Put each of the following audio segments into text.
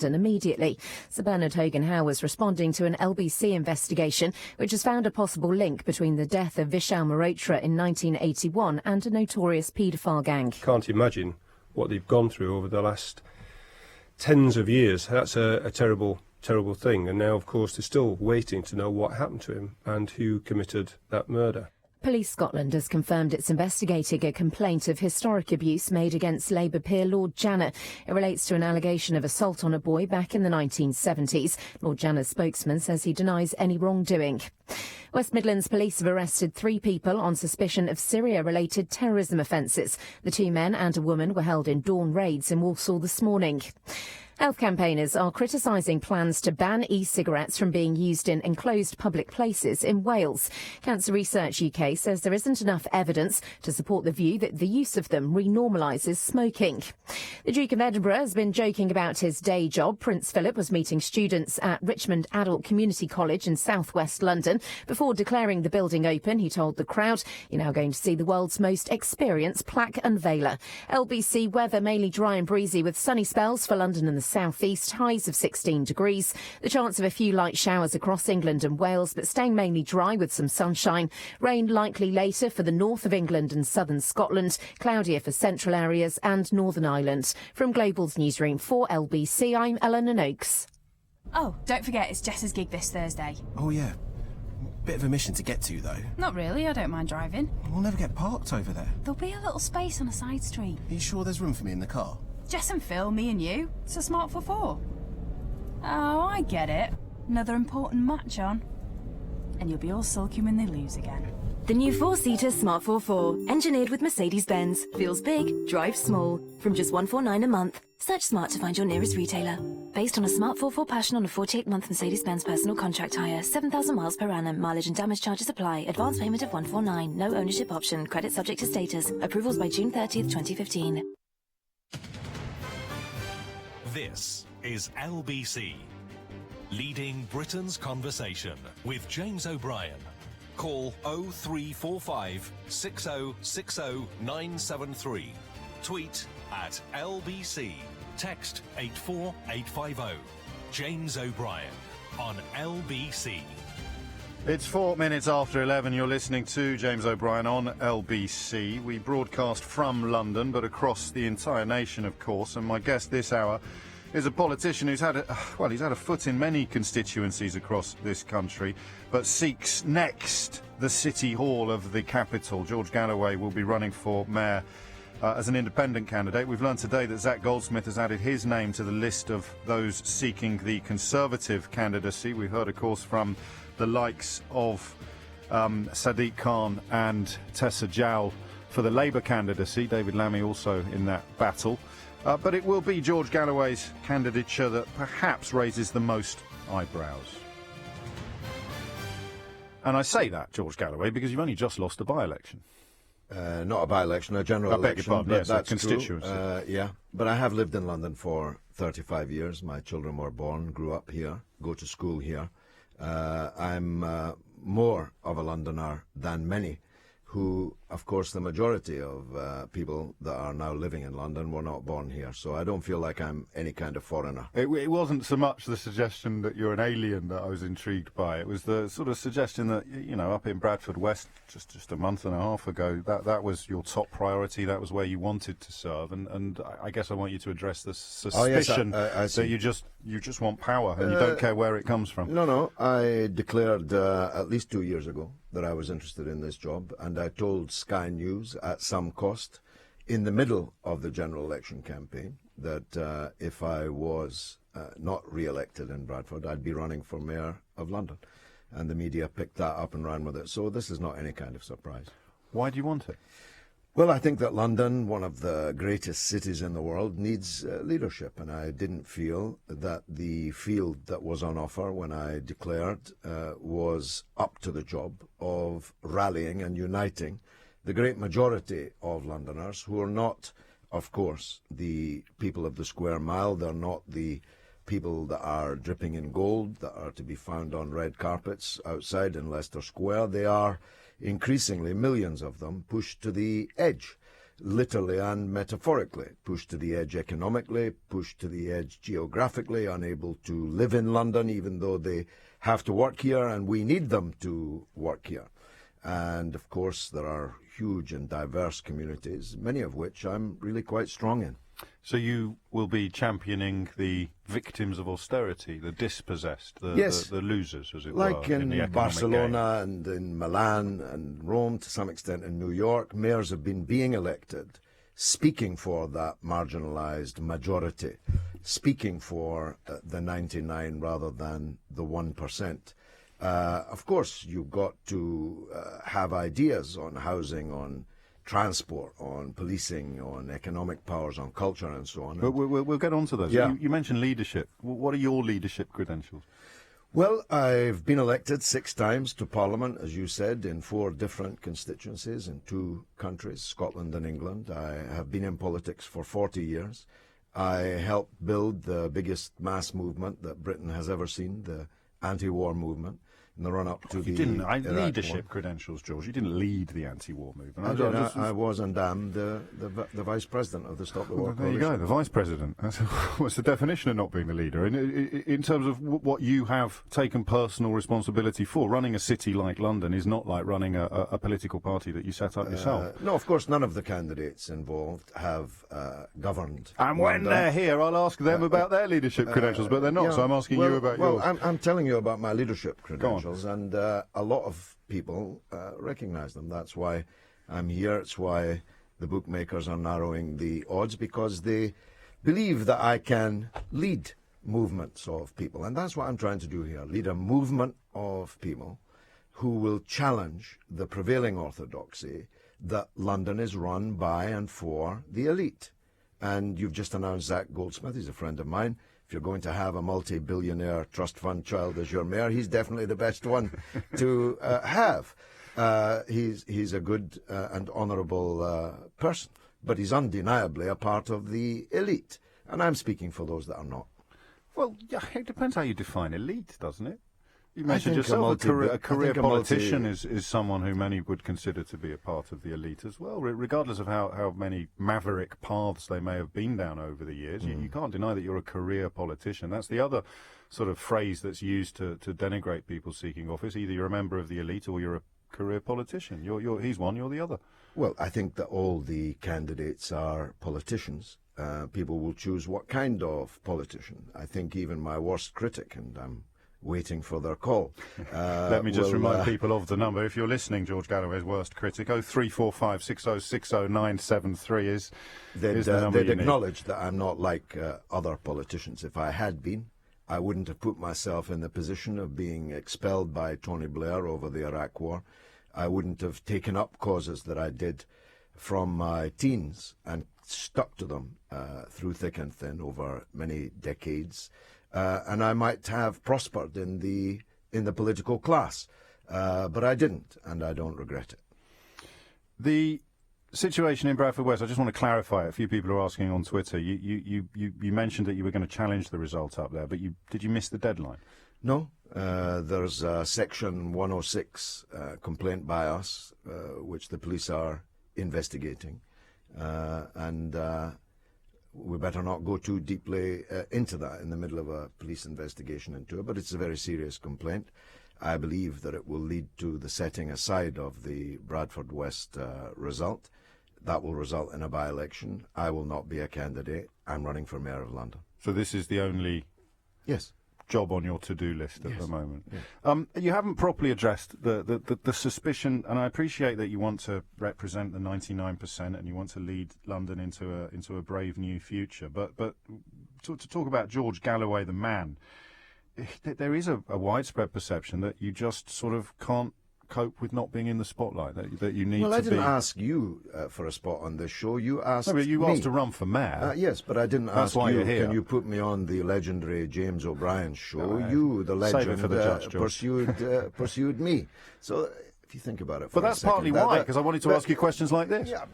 immediately. Sir Bernard Hogan-Howe was responding to an LBC investigation which has found a possible link between the death of Vishal Malhotra in 1981 and a notorious paedophile gang. Can't imagine what they've gone through over the last tens of years. That's a terrible thing, and now of course they're still waiting to know what happened to him and who committed that murder. Police Scotland has confirmed it's investigating a complaint of historic abuse made against Labour peer Lord Janner. It relates to an allegation of assault on a boy back in the 1970s. Lord Janner's spokesman says he denies any wrongdoing. West Midlands Police have arrested 3 people on suspicion of Syria-related terrorism offences. The 2 men and a woman were held in dawn raids in Walsall this morning. Health campaigners are criticising plans to ban e-cigarettes from being used in enclosed public places in Wales. Cancer Research UK says there isn't enough evidence to support the view that the use of them renormalises smoking. The Duke of Edinburgh has been joking about his day job. Prince Philip was meeting students at Richmond Adult Community College in south-west London. Before declaring the building open, he told the crowd, "You're now going to see the world's most experienced plaque unveiler." LBC weather mainly dry and breezy with sunny spells for London and the south-east, highs of 16 degrees. The chance of a few light showers across England and Wales, but staying mainly dry with some sunshine. Rain likely later for the north of England and southern Scotland. Cloudier for central areas and Northern Ireland. From Global's newsroom for LBC, I'm Eleanor Noakes. Oh, don't forget, it's Jess's gig this Thursday. Oh, yeah. Bit of a mission to get to, though. Not really, I don't mind driving. We'll never get parked over there. There'll be a little space on a side street. Are you sure there's room for me in the car? Jess and Phil, me and you. It's a Smart for 4. Oh, I get it. Another important match on. And you'll be all sulky when they lose again. The new 4-seater Smart 44, engineered with Mercedes-Benz. Feels big, drives small. From just $149 a month. Search Smart to find your nearest retailer. Based on a Smart 44 Passion on a 48-month Mercedes-Benz personal contract hire. 7,000 miles per annum. Mileage and damage charges apply. Advance payment of $149. No ownership option. Credit subject to status. Approvals by June 30th, 2015. This is LBC, leading Britain's conversation with James O'Brien. Call 0345 6060 973. Tweet at LBC. Text 84850. James O'Brien on LBC. It's 4 minutes after 11. You're listening to James O'Brien on LBC. We broadcast from London, but across the entire nation, of course. And my guest this hour is a politician who's had he's had a foot in many constituencies across this country, but seeks next the City Hall of the capital. George Galloway will be running for mayor as an independent candidate. We've learned today that Zach Goldsmith has added his name to the list of those seeking the Conservative candidacy. We heard, of course, from the likes of Sadiq Khan and Tessa Jowell for the Labour candidacy. David Lammy also in that battle. But it will be George Galloway's candidature that perhaps raises the most eyebrows. And I say that, George Galloway, because you've only just lost a by-election. Not a by-election, a general election. I beg your pardon, yes, that's a constituency. Yeah, but I have lived in London for 35 years. My children were born, grew up here, go to school here. I'm more of a Londoner than many who, of course, the majority of people that are now living in London were not born here. So I don't feel like I'm any kind of foreigner. It wasn't so much the suggestion that you're an alien that I was intrigued by. It was the sort of suggestion that, you know, up in Bradford West just a month and a half ago, that was your top priority. That was where you wanted to serve. And I guess I want you to address the suspicion that you just want power and you don't care where it comes from. No. I declared at least 2 years ago that I was interested in this job, and I told Sky News at some cost in the middle of the general election campaign that if I was not re-elected in Bradford, I'd be running for Mayor of London. And the media picked that up and ran with it. So this is not any kind of surprise. Why do you want it? Well, I think that London, one of the greatest cities in the world, needs leadership, and I didn't feel that the field that was on offer when I declared was up to the job of rallying and uniting the great majority of Londoners who are not, of course, the people of the square mile. They're not the people that are dripping in gold, that are to be found on red carpets outside in Leicester Square. They are increasingly, millions of them, pushed to the edge literally and metaphorically, pushed to the edge economically, pushed to the edge geographically, unable to live in London even though they have to work here and we need them to work here. And of course there are huge and diverse communities, many of which I'm really quite strong in. So you will be championing the victims of austerity, the dispossessed, the losers, as it were. Like in the Barcelona and in Milan and Rome, to some extent in New York, mayors have been being elected, speaking for that marginalised majority, speaking for the 99 rather than the 1%. Of course, you've got to have ideas on housing, on transport, on policing, on economic powers, on culture and so on. But we'll get on to those. Yeah. You mentioned leadership. What are your leadership credentials? Well, I've been elected 6 times to Parliament, as you said, in 4 different constituencies in 2 countries, Scotland and England. I have been in politics for 40 years. I helped build the biggest mass movement that Britain has ever seen, the anti-war movement, in the run-up to leadership credentials, George. You didn't lead the anti-war movement. I was and am the vice president of the Stop the War There you go, the vice president. What's the definition of not being the leader? In terms of what you have taken personal responsibility for, running a city like London is not like running a political party that you set up yourself. No, of course, none of the candidates involved have governed. And when they're here, I'll ask them about their leadership credentials, but they're not, so I'm asking you about yours. Well, I'm telling you about my leadership credentials. And a lot of people recognise them. That's why I'm here. It's why the bookmakers are narrowing the odds, because they believe that I can lead movements of people. And that's what I'm trying to do here, lead a movement of people who will challenge the prevailing orthodoxy that London is run by and for the elite. And you've just announced Zach Goldsmith. He's a friend of mine. If you're going to have a multi-billionaire trust fund child as your mayor, he's definitely the best one to have. He's a good and honourable person, but he's undeniably a part of the elite. And I'm speaking for those that are not. Well, yeah, it depends how you define elite, doesn't it? You mentioned yourself a career politician is someone who many would consider to be a part of the elite as well, regardless of how many maverick paths they may have been down over the years. You can't deny that you're a career politician. That's the other sort of phrase that's used to denigrate people seeking office. Either you're a member of the elite or you're a career politician. He's one, you're the other. Well, I think that all the candidates are politicians. People will choose what kind of politician. I think even my worst critic, and I'm waiting for their call. Let me just remind people of the number. If you're listening, George Galloway's worst critic, 0345 6060 973 is the number. They'd acknowledge that I'm not like other politicians. If I had been, I wouldn't have put myself in the position of being expelled by Tony Blair over the Iraq War. I wouldn't have taken up causes that I did from my teens and stuck to them through thick and thin over many decades. And I might have prospered in the political class, but I didn't, and I don't regret it. The situation in Bradford West, I just want to clarify. A few people are asking on Twitter. You mentioned that you were going to challenge the result up there, but did you miss the deadline? No. There's a Section 106 complaint by us, which the police are investigating, and we better not go too deeply into that in the middle of a police investigation into it, but it's a very serious complaint. I believe that it will lead to the setting aside of the Bradford West result. That will result in a by-election. I will not be a candidate. I'm running for Mayor of London. So this is the only job on your to-do list at the moment. Yes. You haven't properly addressed the suspicion, and I appreciate that you want to represent the 99% and you want to lead London into a brave new future. But to talk about George Galloway, the man, there is a widespread perception that you just sort of can't cope with not being in the spotlight, that you need to be... Well, I didn't ask you for a spot on this show. You asked me. You asked to run for mayor. Yes, but I didn't ask why you, you're here. Can you put me on the legendary James O'Brien show? No, you, the legend, save it for the judge, George. pursued me. So if you think about it But for a that's second, partly why, because I wanted to ask you questions like this. Yeah,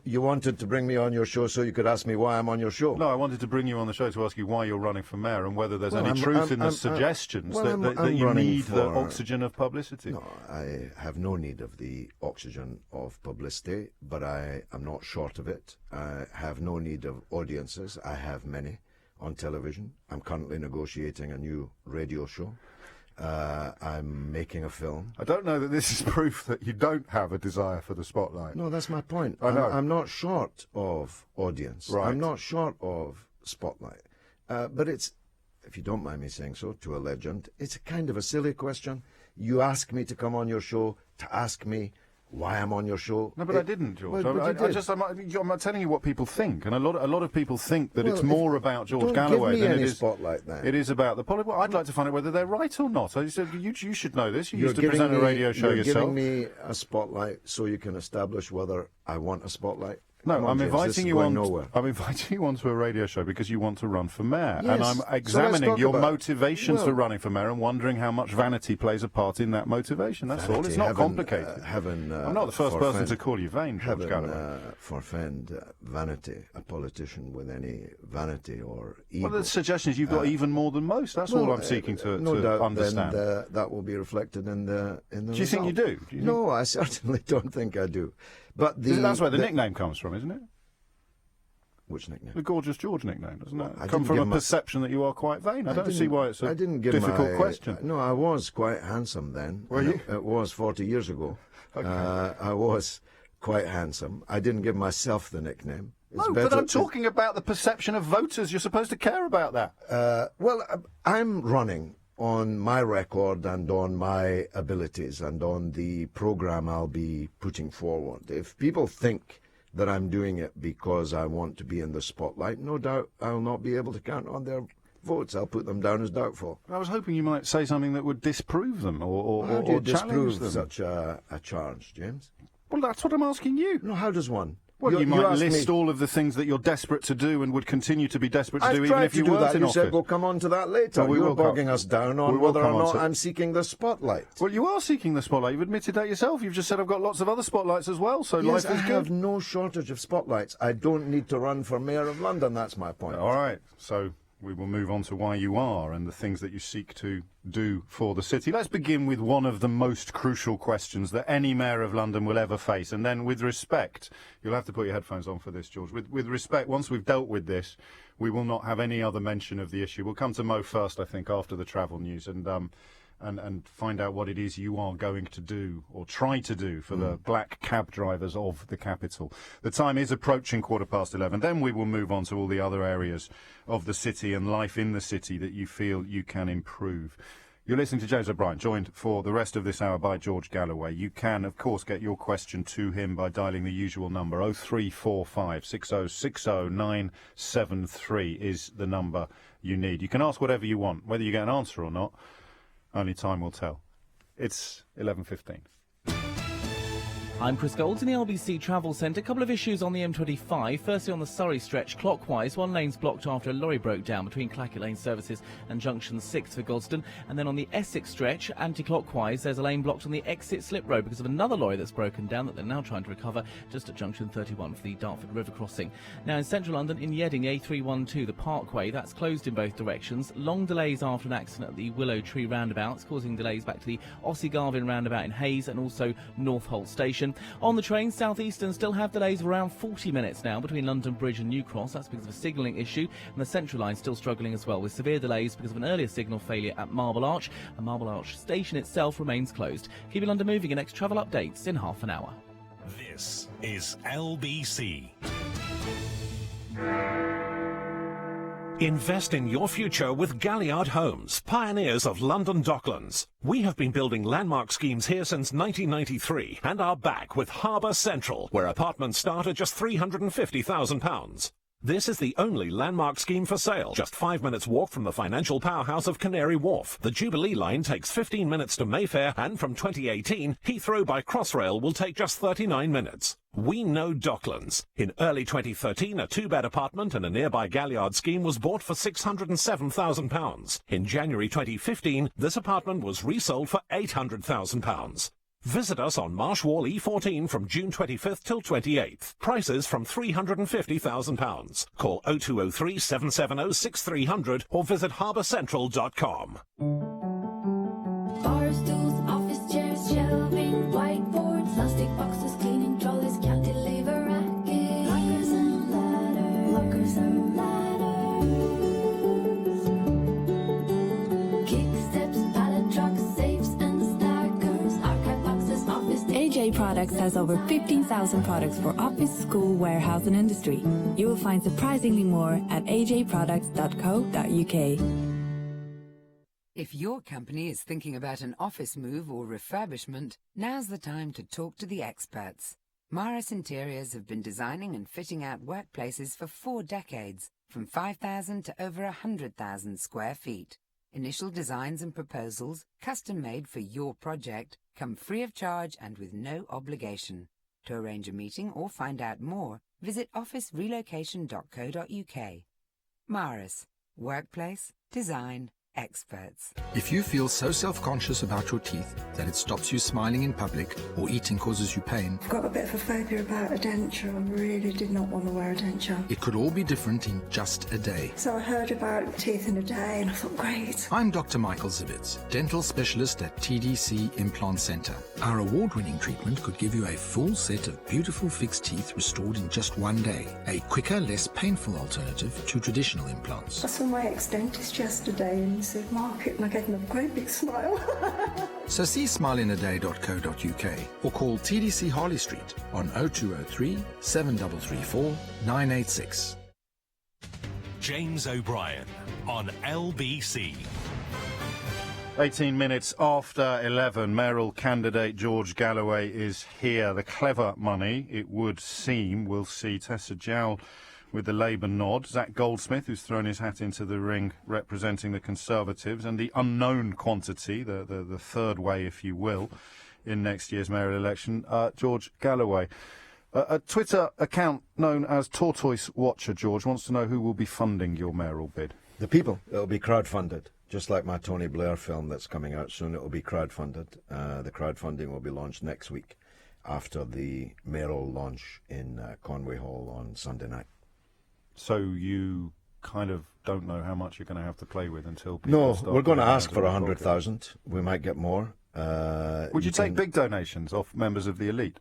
you wanted to bring me on your show so you could ask me why I'm on your show. No, I wanted to bring you on the show to ask you why you're running for mayor and whether there's any truth in the suggestions that you need the oxygen of publicity. No, I have no need of the oxygen of publicity, but I am not short of it. I have no need of audiences. I have many on television. I'm currently negotiating a new radio show. I'm making a film. I don't know that this is proof that you don't have a desire for the spotlight. No, that's my point. I know. I'm not short of audience. Right. I'm not short of spotlight. But it's, if you don't mind me saying so, to a legend, it's a kind of a silly question. You ask me to come on your show to ask me why I'm on your show. No, but I didn't, George. Well, I'm not telling you what people think, and a lot of people think that it's more about George Galloway than it is. Spotlight, then. It is about the politics. Well, I'd like to find out whether they're right or not. I said you should know this. You You're used to present a radio show you're yourself. Giving me a spotlight so you can establish whether I want a spotlight. No, Come on, I'm James, inviting you on. nowhere. I'm inviting you onto a radio show because you want to run for mayor, Yes. and I'm So let's examining talk your about- motivations for well- running for mayor and wondering how much vanity plays a part in that motivation. That's all. It's not complicated. I'm not the first person to call you vain, George Galloway. Forfend vanity, a politician with any vanity or ego. Well, the suggestion is you've got even more than most. That's all I'm seeking to doubt, understand. Then, that will be reflected in the Do you think you do? No, I certainly don't think I do. But That's where the nickname comes from, isn't it? Which nickname? The Gorgeous George nickname, doesn't Well, it? I Come didn't from a give my- perception that you are quite vain. I don't see why it's a difficult question. No, I was quite handsome then. Were you? It was 40 years ago. Okay. I was quite handsome. I didn't give myself the nickname. It's No, but I'm talking about the perception of voters. You're supposed to care about that. Well, I'm running on my record and on my abilities and on the programme I'll be putting forward. If people think that I'm doing it because I want to be in the spotlight, no doubt I'll not be able to count on their votes. I'll put them down as doubtful. I was hoping you might say something that would disprove them or How do you challenge disprove them. such a charge, James? Well, that's what I'm asking you. No, how does one? Well, you might asked list me- all of the things that you're desperate to do and would continue to be desperate to do I've even tried if you to do weren't that. in You office. said we'll come on to that later. Well, we You're will come- bogging us down we on will whether come or on not to- I'm seeking the spotlight. Well, you are seeking the spotlight. You've admitted that yourself. You've just said I've got lots of other spotlights as well, so Yes, life I is have good. no shortage of spotlights. I don't need to run for Mayor of London, that's my point. All right, so we will move on to why you are and the things that you seek to do for the city. Let's begin with one of the most crucial questions that any mayor of London will ever face. And then with respect, you'll have to put your headphones on for this, George. With respect, once we've dealt with this, we will not have any other mention of the issue. We'll come to Mo first, I think, after the travel news and find out what it is you are going to do or try to do for the black cab drivers of the capital. The time is approaching 11:15. Then we will move on to all the other areas of the city and life in the city that you feel you can improve. You're listening to James O'Brien, joined for the rest of this hour by George Galloway. You can, of course, get your question to him by dialing the usual number. 0345 6060 973 is the number you need. You can ask whatever you want, whether you get an answer or not. Only time will tell. It's 11:15. I'm Chris Golds in the LBC Travel Centre. A couple of issues on the M25. Firstly, on the Surrey stretch, clockwise, one lane's blocked after a lorry broke down between Clackett Lane Services and Junction 6 for Godstone. And then on the Essex stretch, anti-clockwise, there's a lane blocked on the exit slip road because of another lorry that's broken down that they're now trying to recover just at Junction 31 for the Dartford River crossing. Now, in central London, in Yeading, A312, the Parkway, that's closed in both directions. Long delays after an accident at the Willow Tree roundabouts, causing delays back to the Ossie Garvin roundabout in Hayes and also Northolt Station. On the train, South Eastern still have delays of around 40 minutes now between London Bridge and New Cross. That's because of a signalling issue, and the Central line still struggling as well with severe delays because of an earlier signal failure at Marble Arch, and Marble Arch station itself remains closed. Keep London moving. Your next travel updates in half an hour. This is LBC. Invest in your future with Galliard Homes, pioneers of London Docklands. We have been building landmark schemes here since 1993 and are back with Harbour Central, where apartments start at just £350,000. This is the only landmark scheme for sale. Just 5 minutes walk from the financial powerhouse of Canary Wharf. The Jubilee line takes 15 minutes to Mayfair, and from 2018, Heathrow by Crossrail will take just 39 minutes. We know Docklands. In early 2013, a 2-bed apartment in a nearby Galliard scheme was bought for £607,000. In January 2015, this apartment was resold for £800,000. Visit us on Marsh Wall E14 from June 25th till 28th. Prices from £350,000. Call 0203 770 6300 or visit harbourcentral.com. Bar stools, office chairs, shelving, whiteboards, plastic boxes, cleaning trolleys, cantilever rackets, lockers and ladders, kick steps, pallet trucks, safes and stackers, archive boxes, office. AJ Products has over 15,000 products for office, school, warehouse and industry. You will find surprisingly more at ajproducts.co.uk. If your company is thinking about an office move or refurbishment, now's the time to talk to the experts. Maris Interiors have been designing and fitting out workplaces for 4 decades, from 5,000 to over 100,000 square feet. Initial designs and proposals, custom made for your project, come free of charge and with no obligation. To arrange a meeting or find out more, visit officerelocation.co.uk. Maris, workplace, design, experts. If you feel so self-conscious about your teeth that it stops you smiling in public or eating causes you pain, I've got a bit of a phobia about a denture. I really did not want to wear a denture. it could all be different in just a day. So I heard about teeth in a day and I thought, great. I'm Dr. Michael Zivitz, dental specialist at TDC Implant Center. Our award-winning treatment could give you a full set of beautiful fixed teeth restored in just one day. A quicker, less painful alternative to traditional implants. I saw my ex-dentist yesterday in the supermarket and I gave him a great big smile. So see smileinaday.co.uk or call TDC Harley Street on 0203 7334 986. James O'Brien on LBC. 18 minutes after 11, mayoral candidate George Galloway is here. The clever money, it would seem, will see Tessa Jowell with the Labour nod, Zach Goldsmith, who's thrown his hat into the ring representing the Conservatives, and the unknown quantity, the third way, if you will, in next year's mayoral election, George Galloway. A Twitter account known as Tortoise Watcher, George, wants to know who will be funding your mayoral bid. The people. It'll be crowdfunded, just like my Tony Blair film that's coming out soon. It will be crowdfunded. The crowdfunding will be launched next week after the mayoral launch in Conway Hall on Sunday night. So you kind of don't know how much you're going to have to play with until people start. No, we're going to ask for 100,000. We might get more. Would you take big donations off members of the elite?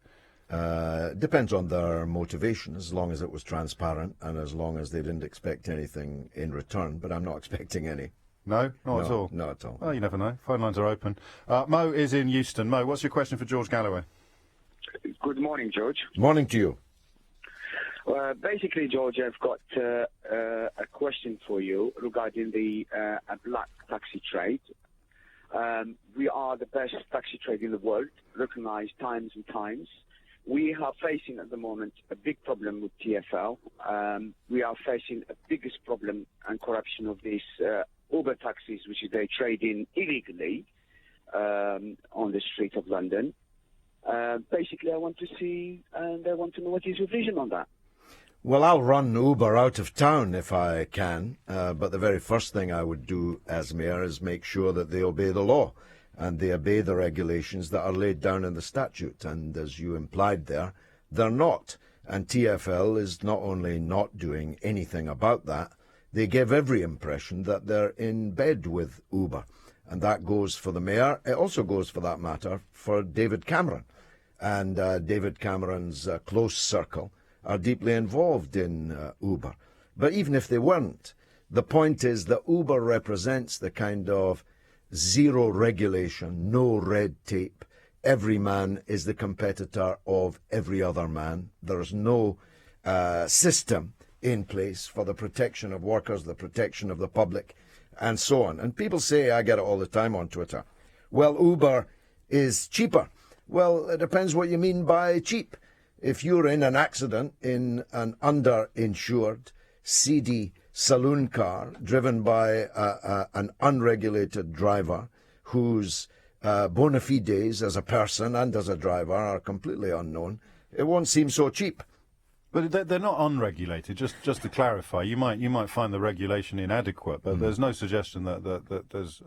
Depends on their motivation, as long as it was transparent and as long as they didn't expect anything in return. But I'm not expecting any. No, not at all? Not at all. Well, you never know. Phone lines are open. Mo is in Euston. Mo, what's your question for George Galloway? Good morning, George. Morning to you. Basically, George, I've got a question for you regarding the black taxi trade. We are the best taxi trade in the world, recognized times and times. We are facing at the moment a big problem with TfL. We are facing a biggest problem and corruption of these Uber taxis, which they trade in illegally on the streets of London. Basically, I want to see and I want to know what is your vision on that. Well, I'll run Uber out of town if I can, but the very first thing I would do as mayor is make sure that they obey the law and they obey the regulations that are laid down in the statute. And as you implied there, they're not. And TfL is not only not doing anything about that, they give every impression that they're in bed with Uber. And that goes for the mayor. It also goes, for that matter, for David Cameron. And David Cameron's close circle are deeply involved in Uber. But even if they weren't, the point is that Uber represents the kind of zero regulation, no red tape. Every man is the competitor of every other man. There's no system in place for the protection of workers, the protection of the public, and so on. And people say, I get it all the time on Twitter, well, Uber is cheaper. Well, it depends what you mean by cheap. If you're in an accident in an underinsured, seedy saloon car driven by an unregulated driver whose bona fides as a person and as a driver are completely unknown, it won't seem so cheap. But they're not unregulated. Just to clarify, you might find the regulation inadequate, but there's no suggestion that there's.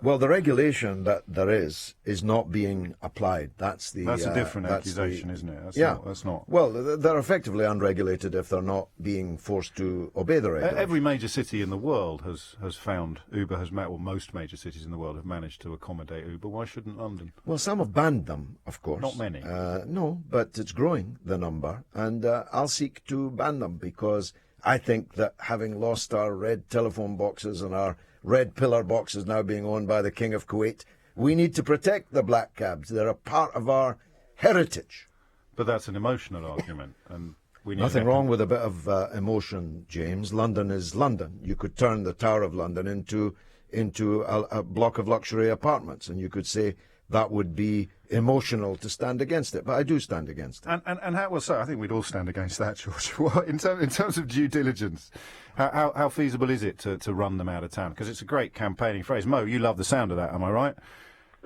Well, the regulation that there is not being applied. That's a different accusation, isn't it? That's not. Well, they're effectively unregulated if they're not being forced to obey the regulation. Every major city in the world has found Uber has met, or most major cities in the world have managed to accommodate Uber. Why shouldn't London? Well, some have banned them, of course. Not many. No, but it's growing, the number, and I'll seek to ban them, because I think that having lost our red telephone boxes and our red pillar boxes now being owned by the King of Kuwait, we need to protect the black cabs. They're a part of our heritage. But that's an emotional argument, and we need nothing wrong with a bit of emotion, James. London is London. You could turn the Tower of London into a block of luxury apartments, and you could say that would be emotional to stand against it, but I do stand against it. And how well so? I think we'd all stand against that, George. Well, in terms of due diligence, how feasible is it to run them out of town? Because it's a great campaigning phrase. Mo, you love the sound of that, am I right?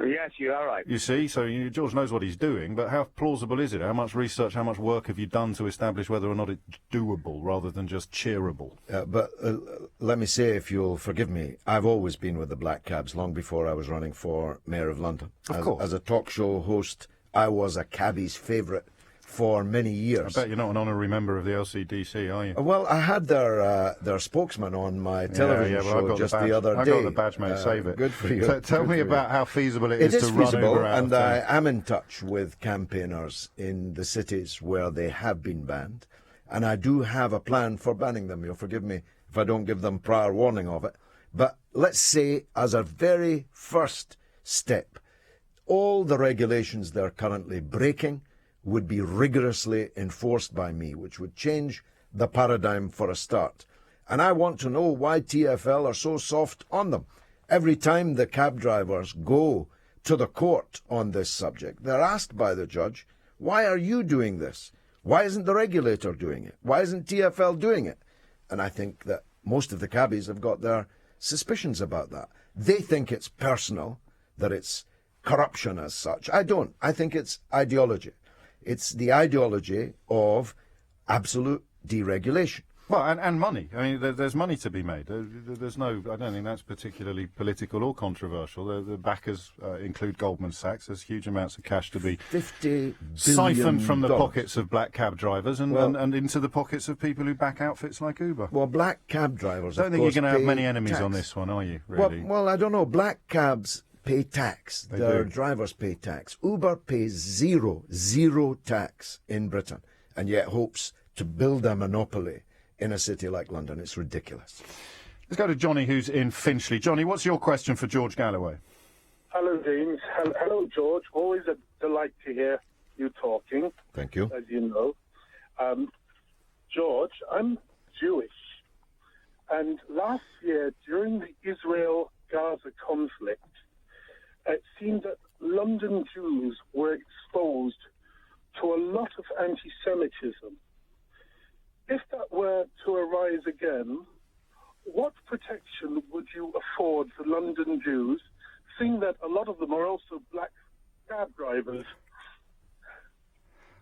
Yes, you are right. You see, so George knows what he's doing, but how plausible is it? How much research, how much work have you done to establish whether or not it's doable rather than just cheerable? But let me say, if you'll forgive me, I've always been with the black cabs long before I was running for Mayor of London. Of course. As a talk show host, I was a cabbie's favourite for many years. I bet you're not an honourary member of the LCDC, are you? Well, I had their spokesman on my television show just the other day. I got the badge, mate. Save it. Good for you. Tell me about how feasible it is to run feasible, Uber out of and town. I am in touch with campaigners in the cities where they have been banned, and I do have a plan for banning them. You'll forgive me if I don't give them prior warning of it. But let's say, as a very first step, all the regulations they're currently breaking would be rigorously enforced by me, which would change the paradigm for a start. And I want to know why TfL are so soft on them. Every time the cab drivers go to the court on this subject, they're asked by the judge, why are you doing this? Why isn't the regulator doing it? Why isn't TfL doing it? And I think that most of the cabbies have got their suspicions about that. They think it's personal, that it's corruption as such. I don't. I think it's ideology. It's the ideology of absolute deregulation. Well, and money. I mean, there's money to be made. There's no. I don't think that's particularly political or controversial. The backers include Goldman Sachs. There's huge amounts of cash to be siphoned from the pockets of black cab drivers and into the pockets of people who back outfits like Uber. Well, black cab drivers. I don't think you're going to have many enemies on this one, are you? Really? Well, I don't know. Black cabs pay tax. Their drivers pay tax. Uber pays zero tax in Britain, and yet hopes to build a monopoly in a city like London. It's ridiculous. Let's go to Johnny, who's in Finchley. Johnny, what's your question for George Galloway? Hello, James. Hello, George. Always a delight to hear you talking. Thank you. As you know. George, I'm Jewish. And last year, during the Israel-Gaza conflict, it seemed that London Jews were exposed to a lot of anti-Semitism. If that were to arise again, what protection would you afford the London Jews, seeing that a lot of them are also black cab drivers?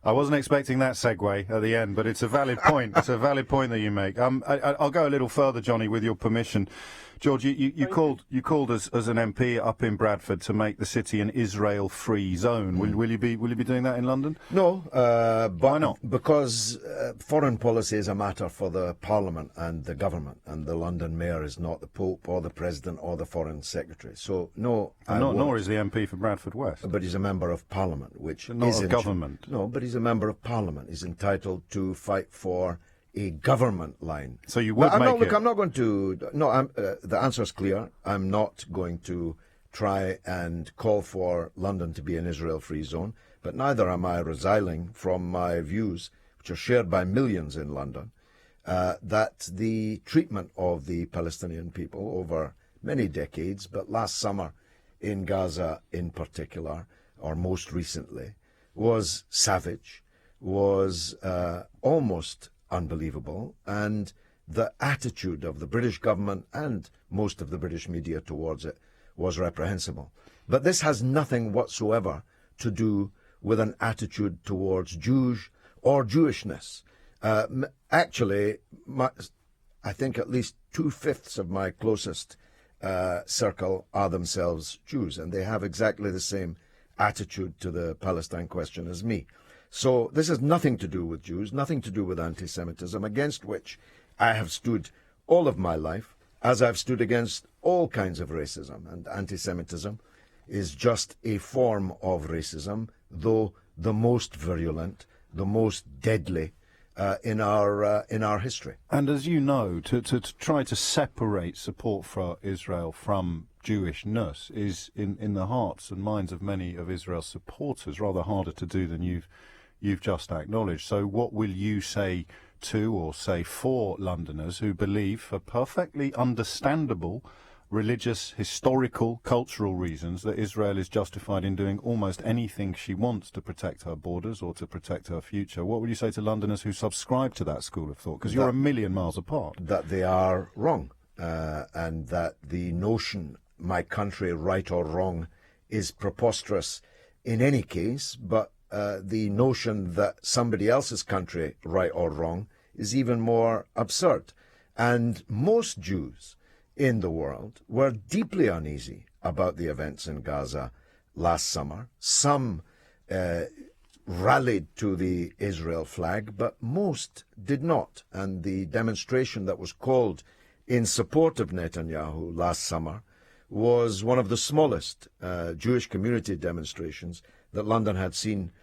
I wasn't expecting that segue at the end, but it's a valid point. It's a valid point that you make. I'll go a little further, Johnny, with your permission. George, you called us as an MP up in Bradford to make the city an Israel-free zone. Will you be doing that in London? No. Why not? Because foreign policy is a matter for the Parliament and the government, and the London Mayor is not the Pope or the President or the Foreign Secretary. So no, nor is the MP for Bradford West. But he's a member of Parliament, which not is of government. No, but he's a member of Parliament. He's entitled to fight for a government line. So you would I'm make not going to. No, the answer is clear. I'm not going to try and call for London to be an Israel-free zone, but neither am I resiling from my views, which are shared by millions in London, that the treatment of the Palestinian people over many decades, but last summer in Gaza in particular, or most recently, was savage, was almost unbelievable, and the attitude of the British government and most of the British media towards it was reprehensible. But this has nothing whatsoever to do with an attitude towards Jews or Jewishness. Actually, I think at least 2/5 of my closest circle are themselves Jews, and they have exactly the same attitude to the Palestine question as me. So this has nothing to do with Jews, nothing to do with anti-Semitism, against which I have stood all of my life, as I've stood against all kinds of racism. And anti-Semitism is just a form of racism, though the most virulent, the most deadly in our history. And as you know, to try to separate support for Israel from Jewishness is in the hearts and minds of many of Israel's supporters rather harder to do than you've just acknowledged. So what will you say to or say for Londoners who believe, for perfectly understandable religious, historical, cultural reasons, that Israel is justified in doing almost anything she wants to protect her borders or to protect her future? What would you say to Londoners who subscribe to that school of thought? Because you're a million miles apart. That they are wrong, and that the notion, my country, right or wrong, is preposterous in any case, but the notion that somebody else's country, right or wrong, is even more absurd. And most Jews in the world were deeply uneasy about the events in Gaza last summer. Some rallied to the Israel flag, but most did not. And the demonstration that was called in support of Netanyahu last summer was one of the smallest Jewish community demonstrations that London had seen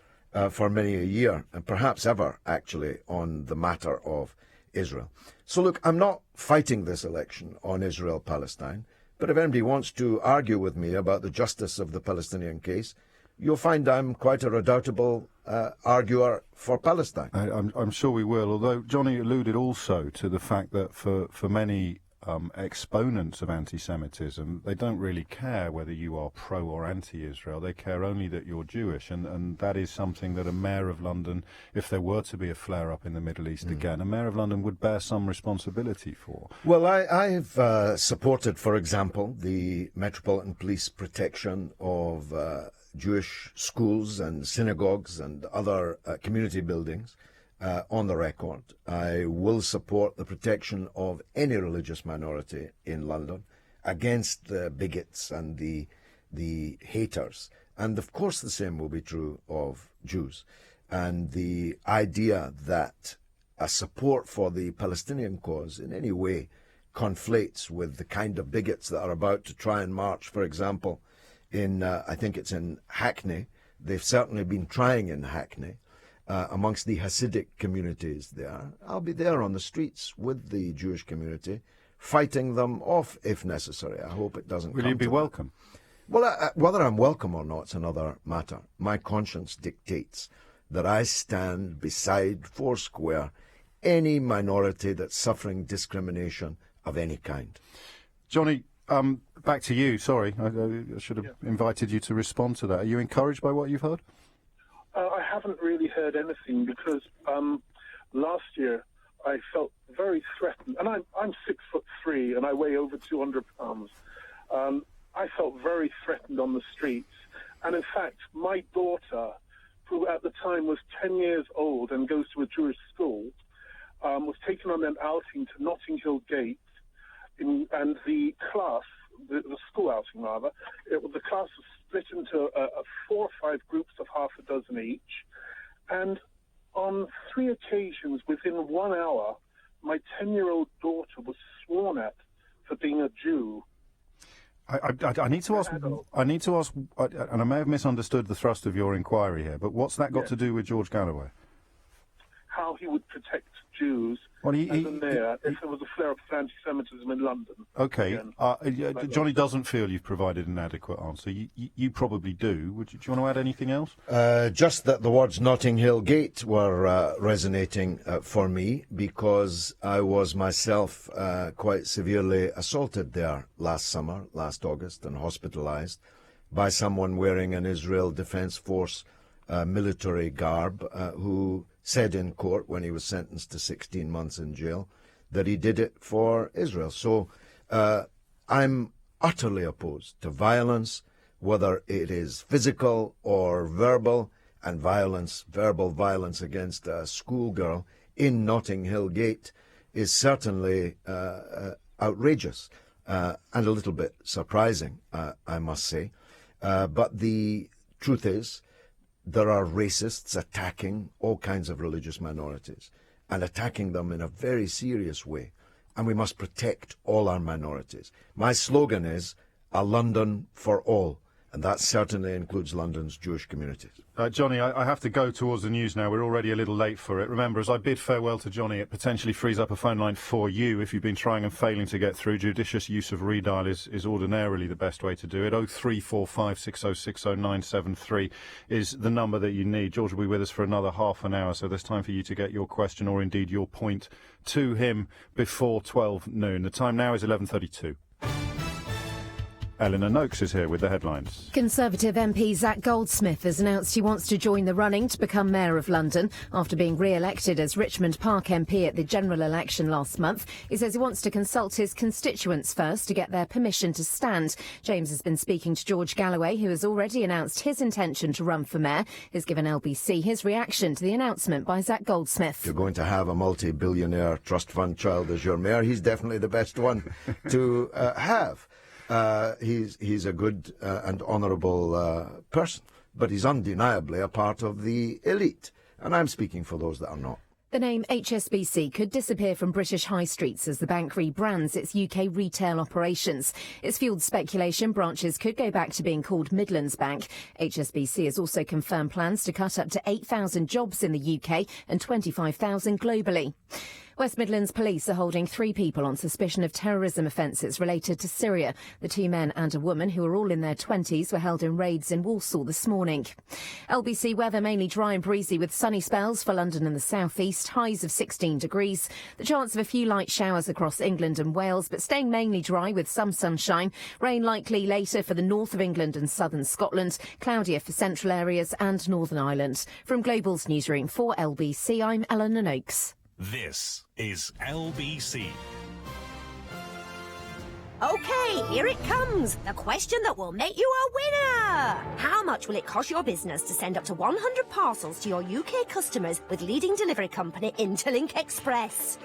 for many a year, and perhaps ever, actually, on the matter of Israel. So look, I'm not fighting this election on Israel-Palestine, but if anybody wants to argue with me about the justice of the Palestinian case, you'll find I'm quite a redoubtable arguer for Palestine. I'm sure we will, although Johnny alluded also to the fact that for many exponents of anti-Semitism, they don't really care whether you are pro or anti-Israel. They care only that you're Jewish, and that is something that a mayor of London, if there were to be a flare-up in the Middle East again, a mayor of London would bear some responsibility for. Well, I've supported, for example, the Metropolitan Police protection of Jewish schools and synagogues and other community buildings. On the record, I will support the protection of any religious minority in London against the bigots and the haters. And of course the same will be true of Jews. And the idea that a support for the Palestinian cause in any way conflates with the kind of bigots that are about to try and march, for example, in, I think it's in Hackney. They've certainly been trying in Hackney. Amongst the Hasidic communities there. I'll be there on the streets with the Jewish community, fighting them off if necessary. I hope it doesn't come to that. Will you be welcome? Well, whether I'm welcome or not is another matter. My conscience dictates that I stand beside foursquare any minority that's suffering discrimination of any kind. Johnny, back to you. Sorry, I should have invited you to respond to that. Are you encouraged by what you've heard? I haven't really heard anything because last year I felt very threatened, and I'm 6'3" and I weigh over 200 pounds. I felt very threatened on the streets, and in fact, my daughter, who at the time was 10 years old and goes to a Jewish school, was taken on an outing to Notting Hill Gate, and the class, the school outing rather, the class was split into 4 or 5 groups of half a dozen each, and on 3 occasions within 1 hour, my 10-year-old daughter was sworn at for being a Jew. I need to ask, and I may have misunderstood the thrust of your inquiry here, but what's that got to do with George Galloway? How he would protect Jews well, as a mayor if there was a flare-up of anti-Semitism in London. Okay, Johnny doesn't feel you've provided an adequate answer. You probably do. Do you want to add anything else? Just that the words Notting Hill Gate were resonating for me because I was myself quite severely assaulted there last August, and hospitalised by someone wearing an Israel Defence Force military garb who said in court when he was sentenced to 16 months in jail that he did it for Israel. So I'm utterly opposed to violence, whether it is physical or verbal, and verbal violence against a schoolgirl in Notting Hill Gate is certainly outrageous and a little bit surprising, I must say. But the truth is, there are racists attacking all kinds of religious minorities and attacking them in a very serious way. And we must protect all our minorities. My slogan is, a London for all. And that certainly includes London's Jewish communities. Johnny, I have to go towards the news now. We're already a little late for it. Remember, as I bid farewell to Johnny, it potentially frees up a phone line for you if you've been trying and failing to get through. Judicious use of redial is ordinarily the best way to do it. 0345 6060 973 is the number that you need. George will be with us for another half an hour, so there's time for you to get your question or indeed your point to him before 12 noon. The time now is 11:32. Eleanor Noakes is here with the headlines. Conservative MP Zac Goldsmith has announced he wants to join the running to become Mayor of London after being re-elected as Richmond Park MP at the general election last month. He says he wants to consult his constituents first to get their permission to stand. James has been speaking to George Galloway, who has already announced his intention to run for Mayor. He's given LBC his reaction to the announcement by Zac Goldsmith. If you're going to have a multi-billionaire trust fund child as your mayor, he's definitely the best one to have. He's a good and honourable person, but he's undeniably a part of the elite, and I'm speaking for those that are not. The name HSBC could disappear from British high streets as the bank rebrands its UK retail operations. It's fuelled speculation branches could go back to being called Midlands Bank. HSBC has also confirmed plans to cut up to 8,000 jobs in the UK and 25,000 globally. West Midlands Police are holding 3 people on suspicion of terrorism offences related to Syria. The 2 men and a woman, who are all in their 20s, were held in raids in Walsall this morning. LBC weather mainly dry and breezy with sunny spells for London and the southeast, highs of 16 degrees. The chance of a few light showers across England and Wales, but staying mainly dry with some sunshine. Rain likely later for the north of England and southern Scotland, cloudier for central areas and Northern Ireland. From Global's newsroom for LBC, I'm Eleanor Noakes. This is LBC. OK, here it comes. The question that will make you a winner. How much will it cost your business to send up to 100 parcels to your UK customers with leading delivery company Interlink Express?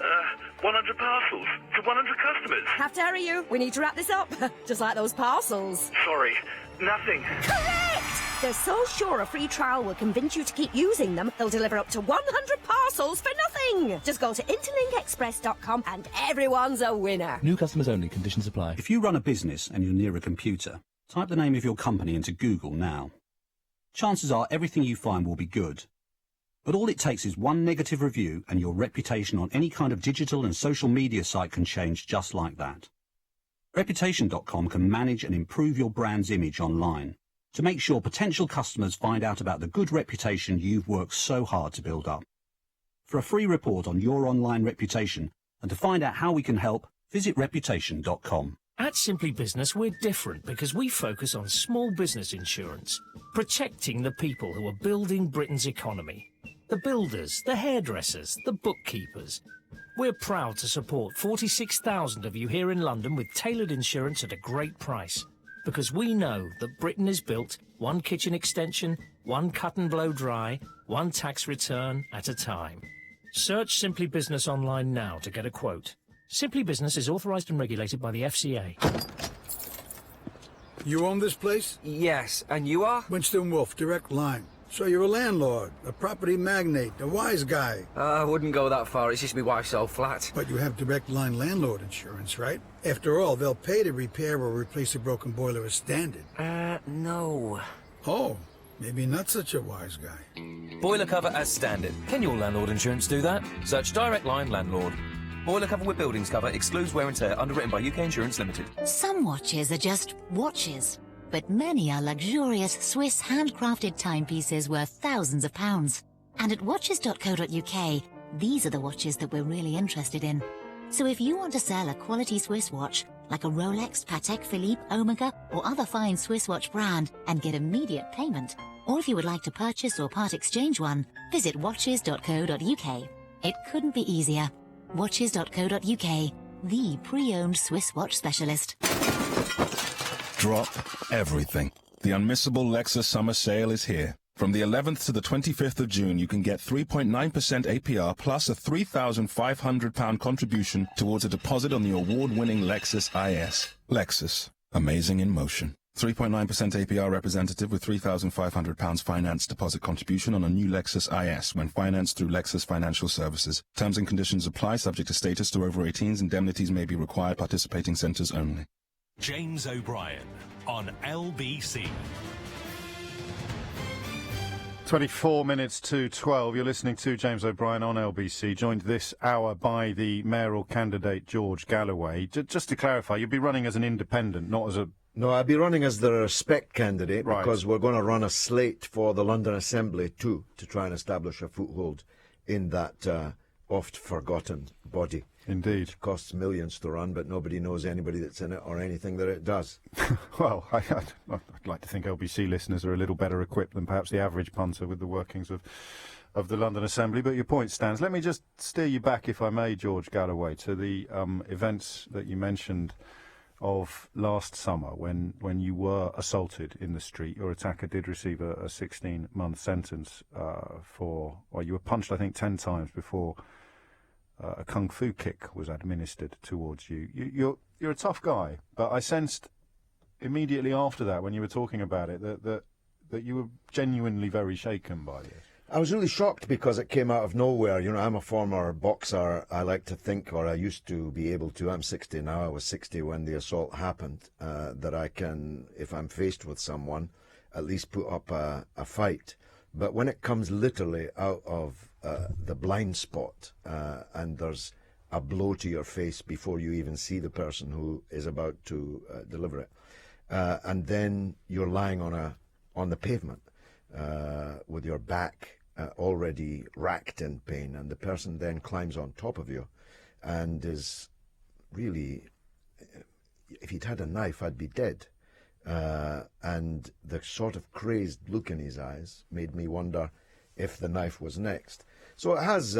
100 parcels to 100 customers. Have to hurry you. We need to wrap this up. Just like those parcels. Sorry, nothing. Correct! They're so sure a free trial will convince you to keep using them, they'll deliver up to 100 parcels for nothing. Just go to interlinkexpress.com and everyone's a winner. New customers only. Conditions apply. If you run a business and you're near a computer, type the name of your company into Google now. Chances are everything you find will be good. But all it takes is one negative review and your reputation on any kind of digital and social media site can change just like that. Reputation.com can manage and improve your brand's image online to make sure potential customers find out about the good reputation you've worked so hard to build up. For a free report on your online reputation and to find out how we can help, visit Reputation.com. At Simply Business, we're different because we focus on small business insurance, protecting the people who are building Britain's economy. The builders, the hairdressers, the bookkeepers. We're proud to support 46,000 of you here in London with tailored insurance at a great price. Because we know that Britain is built one kitchen extension, one cut and blow dry, one tax return at a time. Search Simply Business online now to get a quote. Simply Business is authorised and regulated by the FCA. You own this place? Yes, and you are? Winston Wolfe, Direct Line. So you're a landlord, a property magnate, a wise guy. I wouldn't go that far, it's just my wife's old flat. But you have Direct Line landlord insurance, right? After all, they'll pay to repair or replace a broken boiler as standard. No. Oh, maybe not such a wise guy. Boiler cover as standard. Can your landlord insurance do that? Search Direct Line Landlord. Boiler cover with buildings cover excludes wear and tear, underwritten by UK Insurance Limited. Some watches are just watches, but many are luxurious Swiss handcrafted timepieces worth thousands of pounds. And at watches.co.uk, these are the watches that we're really interested in. So if you want to sell a quality Swiss watch, like a Rolex, Patek Philippe, Omega, or other fine Swiss watch brand, and get immediate payment, or if you would like to purchase or part exchange one, visit watches.co.uk. It couldn't be easier. Watches.co.uk, the pre-owned Swiss watch specialist. Drop everything. The unmissable Lexus summer sale is here. From the 11th to the 25th of June, you can get 3.9% APR plus a £3,500 contribution towards a deposit on the award-winning Lexus IS. Lexus. Amazing in motion. 3.9% APR representative with £3,500 finance deposit contribution on a new Lexus IS when financed through Lexus Financial Services. Terms and conditions apply, subject to status to over 18s. Indemnities may be required. Participating centres only. James O'Brien on LBC. 24 minutes to 12. You're listening to James O'Brien on LBC, joined this hour by the mayoral candidate George Galloway. Just to clarify, you'll be running as an independent, not as a... No, I'll be running as the Respect candidate, Right. because we're going to run a slate for the London Assembly too, to try and establish a foothold in that oft-forgotten body. Indeed. Which costs millions to run, but nobody knows anybody that's in it or anything that it does. Well, I'd like to think LBC listeners are a little better equipped than perhaps the average punter with the workings of the London Assembly, but your point stands. Let me just steer you back, if I may, George Galloway, to the events that you mentioned of last summer when you were assaulted in the street. Your attacker did receive a 16-month sentence you were punched, I think, 10 times before a kung fu kick was administered towards you. You're a tough guy, but I sensed immediately after that, when you were talking about it, that you were genuinely very shaken by this. I was really shocked because it came out of nowhere. You know, I'm a former boxer. I like to think, or I used to be able to. I'm 60 now. I was 60 when the assault happened. That I can, if I'm faced with someone, at least put up a fight. But when it comes literally out of the blind spot and there's a blow to your face before you even see the person who is about to deliver it, and then you're lying on the pavement with your back already racked in pain, and the person then climbs on top of you and is really, if he'd had a knife, I'd be dead. And the sort of crazed look in his eyes made me wonder if the knife was next. So it has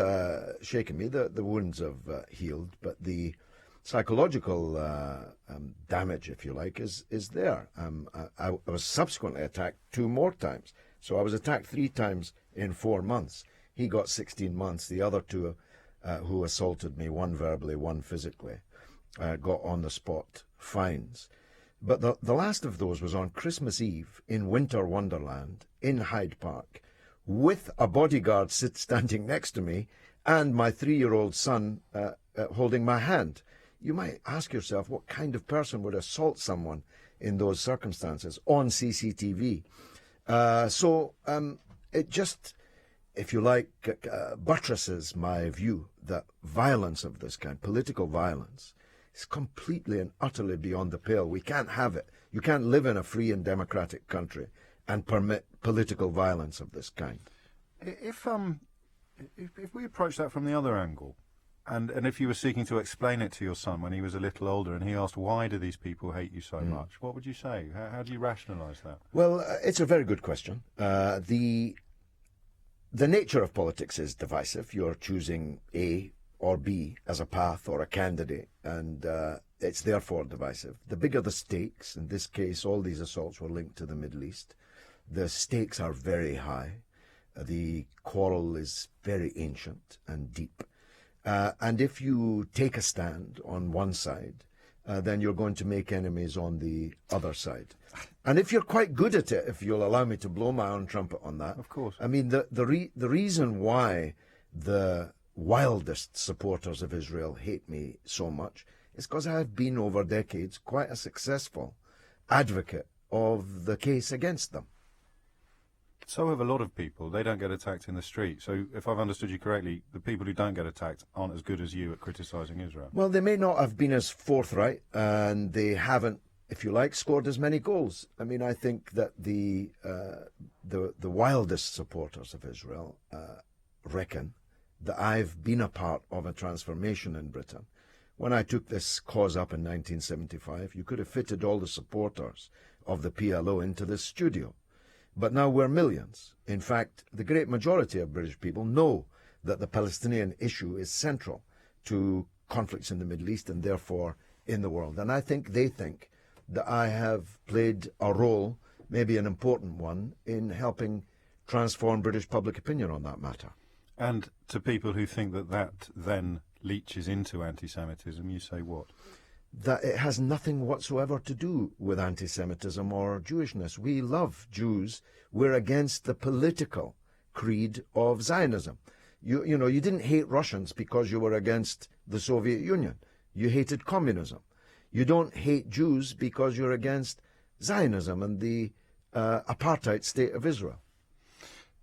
shaken me. The wounds have healed, but the psychological damage, if you like, is there. I was subsequently attacked 2 more times. So I was attacked 3 times in 4 months. He got 16 months. The other 2 who assaulted me, one verbally, one physically, got on-the-spot fines. But the last of those was on Christmas Eve in Winter Wonderland in Hyde Park, with a bodyguard standing next to me and my 3-year-old son holding my hand. You might ask yourself, what kind of person would assault someone in those circumstances on CCTV? It just, if you like, buttresses my view that violence of this kind, political violence, is completely and utterly beyond the pale. We can't have it. You can't live in a free and democratic country and permit political violence of this kind. If we approach that from the other angle, and if you were seeking to explain it to your son when he was a little older and he asked, why do these people hate you so much, what would you say? How do you rationalise that? Well, it's a very good question. The nature of politics is divisive. You're choosing A or B as a path or a candidate, and it's therefore divisive. The bigger the stakes, in this case all these assaults were linked to the Middle East, the stakes are very high. The quarrel is very ancient and deep. And if you take a stand on one side, then you're going to make enemies on the other side. And if you're quite good at it, if you'll allow me to blow my own trumpet on that. Of course. I mean, the reason why the wildest supporters of Israel hate me so much is because I've been over decades quite a successful advocate of the case against them. So have a lot of people. They don't get attacked in the street. So if I've understood you correctly, the people who don't get attacked aren't as good as you at criticising Israel. Well, they may not have been as forthright, and they haven't, if you like, scored as many goals. I mean, I think that the wildest supporters of Israel reckon that I've been a part of a transformation in Britain. When I took this cause up in 1975, you could have fitted all the supporters of the PLO into this studio. But now we're millions. In fact, the great majority of British people know that the Palestinian issue is central to conflicts in the Middle East and therefore in the world. And I think they think that I have played a role, maybe an important one, in helping transform British public opinion on that matter. And to people who think that then leaches into anti-Semitism, you say what? That it has nothing whatsoever to do with anti-Semitism or Jewishness. We love Jews. We're against the political creed of Zionism. You know, you didn't hate Russians because you were against the Soviet Union. You hated communism. You don't hate Jews because you're against Zionism and the apartheid state of Israel.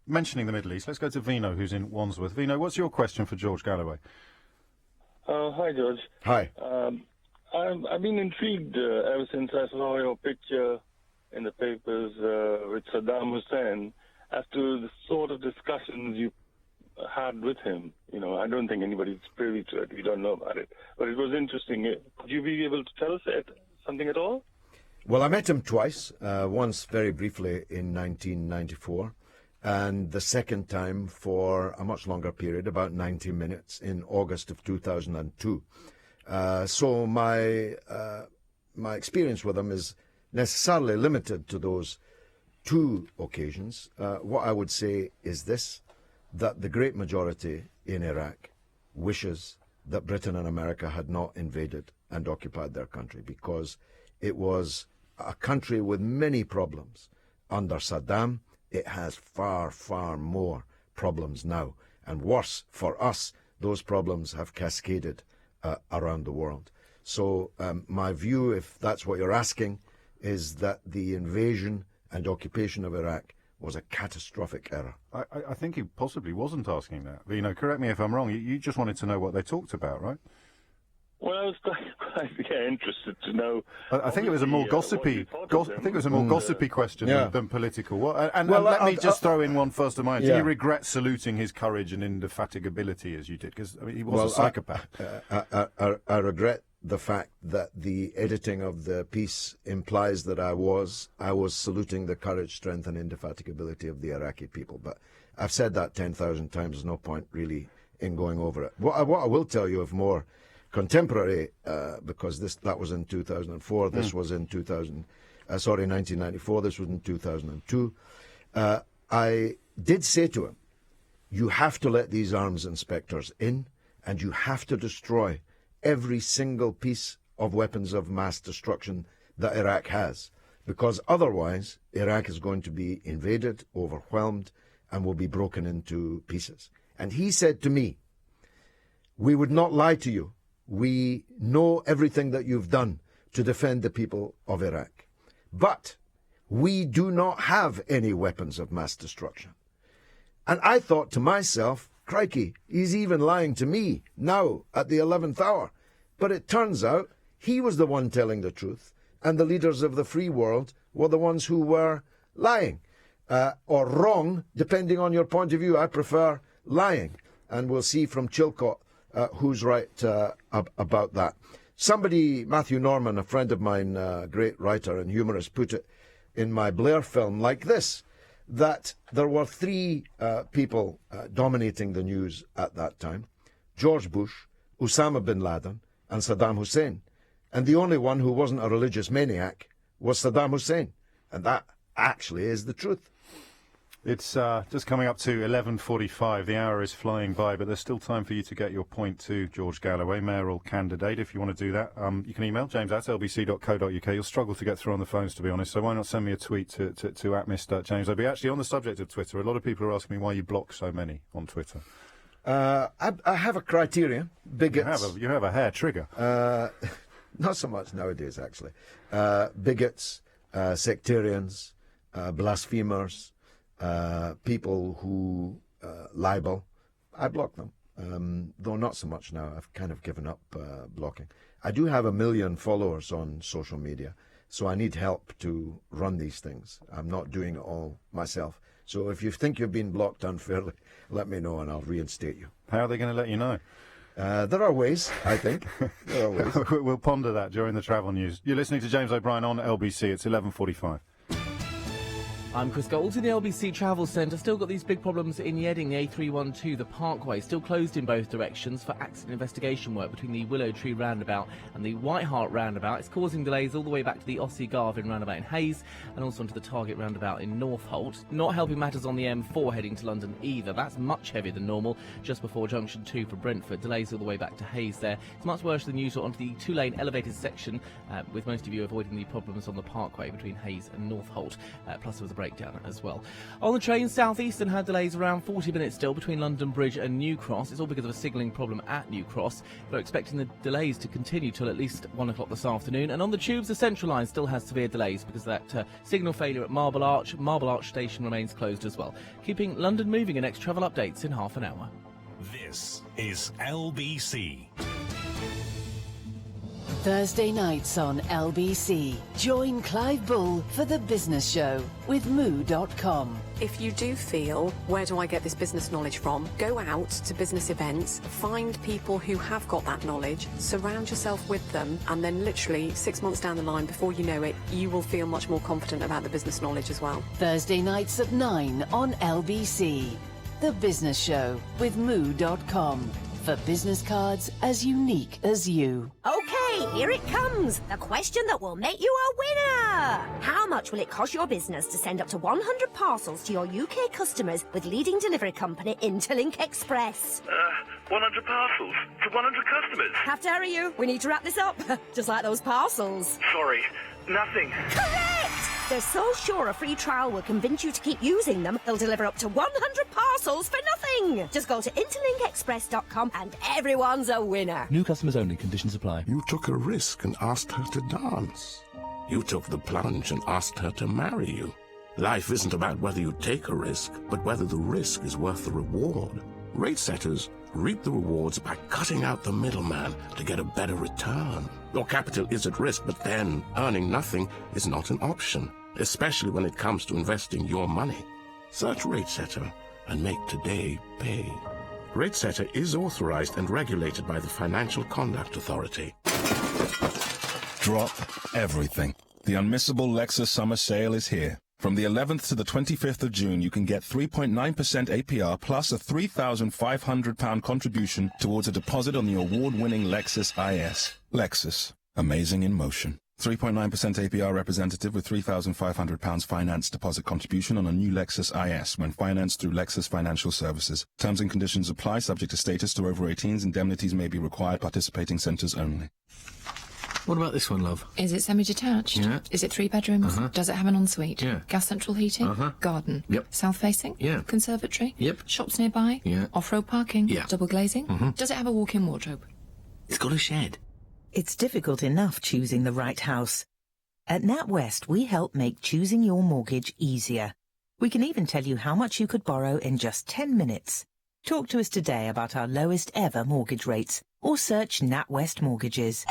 Mentioning the Middle East, let's go to Vino, who's in Wandsworth. Vino, what's your question for George Galloway? Hi, George. Hi. I've been intrigued ever since I saw your picture in the papers with Saddam Hussein as to the sort of discussions you had with him. You know, I don't think anybody's privy to it. We don't know about it. But it was interesting. Could you be able to tell us something at all? Well, I met him twice, once very briefly in 1994, and the second time for a much longer period, about 90 minutes, in August of 2002. So my experience with him is necessarily limited to those two occasions. What I would say is this, that the great majority in Iraq wishes that Britain and America had not invaded and occupied their country, because it was a country with many problems. Under Saddam, it has far, far more problems now. And worse, for us, those problems have cascaded around the world. So my view, if that's what you're asking, is that the invasion and occupation of Iraq was a catastrophic error. I think he possibly wasn't asking that. But, you know, correct me if I'm wrong. You just wanted to know what they talked about, right? Well, I was quite interested to know. I think it was a more gossipy. I think it was a more gossipy question than political. And let me just throw in one first of mine. Do you regret saluting his courage and indefatigability as you did? Because I mean, he was a psychopath. I regret the fact that the editing of the piece implies that I was saluting the courage, strength, and indefatigability of the Iraqi people. But I've said that 10,000 times. There's no point really in going over it. What I will tell you of more contemporary, because that was in 2004, this was in 1994, this was in 2002. I did say to him, you have to let these arms inspectors in, and you have to destroy every single piece of weapons of mass destruction that Iraq has, because otherwise Iraq is going to be invaded, overwhelmed, and will be broken into pieces. And he said to me, we would not lie to you. We know everything that you've done to defend the people of Iraq. But we do not have any weapons of mass destruction. And I thought to myself, crikey, he's even lying to me now at the 11th hour. But it turns out he was the one telling the truth, and the leaders of the free world were the ones who were lying. Or wrong, depending on your point of view. I prefer lying. And we'll see from Chilcot who's right about that. Somebody, Matthew Norman, a friend of mine, great writer and humorist, put it in my Blair film like this, that there were three people dominating the news at that time: George Bush, Osama bin Laden, and Saddam Hussein. And the only one who wasn't a religious maniac was Saddam Hussein. And that actually is the truth. It's just coming up to 11:45. The hour is flying by, but there's still time for you to get your point to George Galloway, mayoral candidate. If you want to do that, you can email james@lbc.co.uk. You'll struggle to get through on the phones, to be honest, so why not send me a tweet to @Mr. James. I'll be actually on the subject of Twitter. A lot of people are asking me why you block so many on Twitter. I have a criterion. Bigots. You have a hair trigger. Not so much nowadays, actually. Bigots, sectarians, blasphemers, people who libel, I block them. Though not so much now. I've kind of given up blocking. I do have 1 million followers on social media, so I need help to run these things. I'm not doing it all myself. So if you think you've been blocked unfairly, let me know and I'll reinstate you. How are they going to let you know? There are ways, I think. There are ways. We'll ponder that during the travel news. You're listening to James O'Brien on LBC. It's 11:45. I'm Chris Gold in the LBC Travel Centre. Still got these big problems in Yeading, the A312, the Parkway, still closed in both directions for accident investigation work between the Willow Tree roundabout and the White Hart roundabout. It's causing delays all the way back to the Ossie Garvin roundabout in Hayes and also onto the Target roundabout in Northolt. Not helping matters on the M4 heading to London either. That's much heavier than normal just before junction 2 for Brentford. Delays all the way back to Hayes there. It's much worse than usual onto the two-lane elevated section, with most of you avoiding the problems on the Parkway between Hayes and Northolt. Plus there was a breakdown as well. On the train, South Eastern had delays around 40 minutes still between London Bridge and New Cross. It's all because of a signalling problem at New Cross. They're expecting the delays to continue till at least 1 o'clock this afternoon. And on the tubes, the Central Line still has severe delays because of that signal failure at Marble Arch. Marble Arch station remains closed as well. Keeping London moving in next travel updates in half an hour. This is LBC. Thursday nights on LBC. Join Clive Bull for The Business Show with Moo.com. If you do feel, where do I get this business knowledge from? Go out to business events, find people who have got that knowledge, surround yourself with them, and then literally 6 months down the line, before you know it, you will feel much more confident about the business knowledge as well. Thursday nights at 9 on LBC. The Business Show with Moo.com. For business cards as unique as you. Okay, here it comes. The question that will make you a winner. How much will it cost your business to send up to 100 parcels to your UK customers with leading delivery company Interlink Express? 100 parcels to 100 customers. Have to hurry you. We need to wrap this up. Just like those parcels. Sorry, nothing. Correct! They're so sure a free trial will convince you to keep using them, they'll deliver up to 100 parcels for nothing. Just go to interlinkexpress.com and everyone's a winner. New customers only. Conditions apply. You took a risk and asked her to dance. You took the plunge and asked her to marry you. Life isn't about whether you take a risk, but whether the risk is worth the reward. Rate setters reap the rewards by cutting out the middleman to get a better return. Your capital is at risk, but then earning nothing is not an option, especially when it comes to investing your money. Search RateSetter and make today pay. RateSetter is authorized and regulated by the Financial Conduct Authority. Drop everything. The unmissable Lexus summer sale is here. From the 11th to the 25th of June, you can get 3.9% APR plus a £3,500 contribution towards a deposit on the award-winning Lexus IS. Lexus. Amazing in motion. 3.9% APR representative with £3,500 finance deposit contribution on a new Lexus IS when financed through Lexus Financial Services. Terms and conditions apply, subject to status to over 18s. Indemnities may be required. Participating centres only. What about this one, love? Is it semi-detached? Yeah. Is it 3 bedrooms? Does it have an ensuite? Yeah. Gas central heating? Garden? Yep. South-facing? Yeah. Conservatory? Yep. Shops nearby? Yeah. Off-road parking? Yeah. Double glazing? Does it have a walk-in wardrobe? It's got a shed. It's difficult enough choosing the right house. At NatWest, we help make choosing your mortgage easier. We can even tell you how much you could borrow in just 10 minutes. Talk to us today about our lowest ever mortgage rates, or search NatWest Mortgages.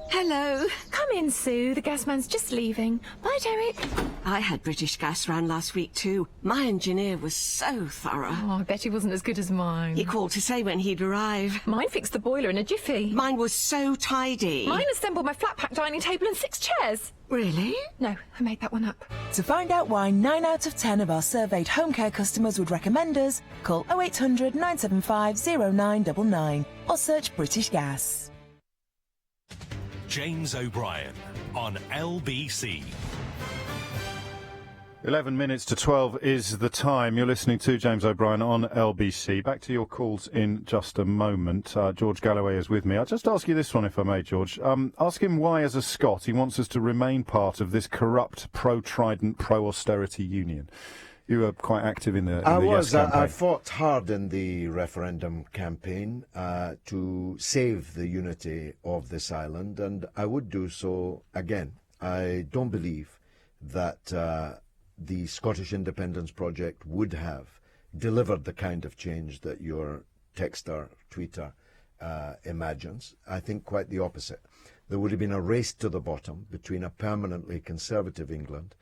Hello. Come in, Sue. The gas man's just leaving. Bye, Derek. I had British Gas round last week too. My engineer was so thorough. Oh, I bet he wasn't as good as mine. He called to say when he'd arrive. Mine fixed the boiler in a jiffy. Mine was so tidy. Mine assembled my flat-pack dining table and 6 chairs. Really? No, I made that one up. To find out why 9 out of 10 of our surveyed home care customers would recommend us, call 0800 975 0999 or search British Gas. James O'Brien on LBC. 11 minutes to 12 is the time. You're listening to James O'Brien on LBC. Back to your calls in just a moment. George Galloway is with me. I'll just ask you this one, if I may, George. Ask him why, as a Scot, he wants us to remain part of this corrupt, pro-Trident, pro-austerity union. You were quite active in the Yes campaign. I fought hard in the referendum campaign to save the unity of this island, and I would do so again. I don't believe that the Scottish Independence Project would have delivered the kind of change that your texter, tweeter imagines. I think quite the opposite. There would have been a race to the bottom between a permanently conservative England